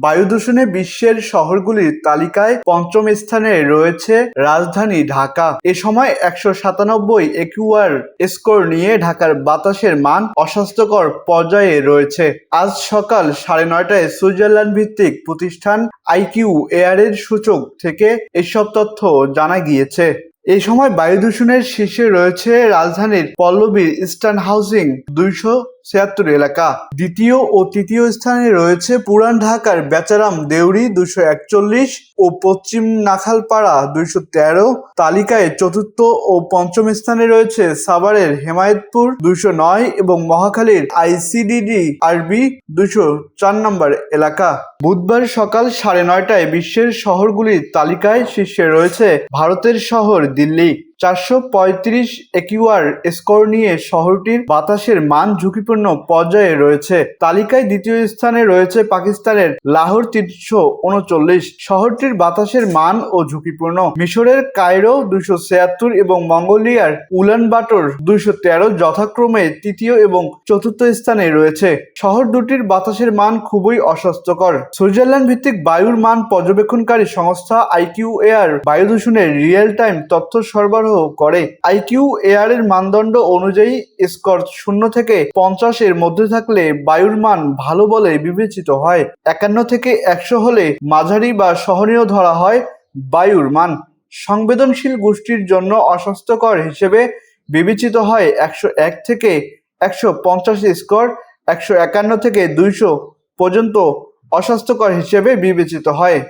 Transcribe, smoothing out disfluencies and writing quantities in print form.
বায়ু দূষণে বিশ্বের শহরগুলির তালিকায় পঞ্চম স্থানে রয়েছে রাজধানী ঢাকা। এ সময় 197 একিউআর স্কোর নিয়ে ঢাকার বাতাসের মান অস্বাস্থ্যকর পর্যায়ে রয়েছে। আজ সকাল 9:30টায় সুইজারল্যান্ড ভিত্তিক প্রতিষ্ঠান আইকিউ এয়ারের সূচক থেকে এসব তথ্য জানা গিয়েছে। এই সময় বায়ু দূষণের শীর্ষে রয়েছে রাজধানীর পল্লবীর ইস্টার্ন হাউজিং 276 এলাকা। দ্বিতীয় ও তৃতীয় স্থানে রয়েছে পুরান ঢাকার বেচারাম দেউরি 241 ও পশ্চিম নাখালপাড়া 213। তালিকায় চতুর্থ ও পঞ্চম স্থানে রয়েছে সাভারের হেমায়েতপুর 209 এবং মহাখালীর আইসিডিডি আরবি 204 নম্বর এলাকা। বুধবার সকাল 9:30টায় বিশ্বের শহরগুলির তালিকায় শীর্ষে রয়েছে ভারতের শহর দিল্লি। 435 একিউআর স্কোর নিয়ে শহরটির বাতাসের মান ঝুঁকিপূর্ণ পর্যায়ে রয়েছে। তালিকায় দ্বিতীয় স্থানে রয়েছে পাকিস্তানের লাহোর 339। শহরটির বাতাসের মান ও ঝুঁকিপূর্ণ। মিশরের কায়রো 276 এবং মঙ্গোলিয়ার উলানবাটর 213 যথাক্রমে তৃতীয় এবং চতুর্থ স্থানে রয়েছে। শহর দুটির বাতাসের মান খুবই অস্বাস্থ্যকর। সুইজারল্যান্ড ভিত্তিক বায়ুর মান পর্যবেক্ষণকারী সংস্থা আইকিউ এয়ার বায়ু দূষণের রিয়েল টাইম তথ্য সরবরাহ করে। আইকিউ এয়ার এর মানদণ্ড অনুযায়ী স্কোর 0 থেকে 50 এর মধ্যে থাকলে বায়ুর মান ভালো বলে বিবেচিত হয়। 51 থেকে 100 হলে মাঝারি বা সহনীয় ধরা হয়। বায়ুর মান সংবেদনশীল গোষ্ঠীর জন্য অস্বাস্থ্যকর হিসেবে বিবেচিত হয়। 101 থেকে 150 স্কোর 151 থেকে 200 পর্যন্ত অস্বাস্থ্যকর হিসেবে বিবেচিত হয়।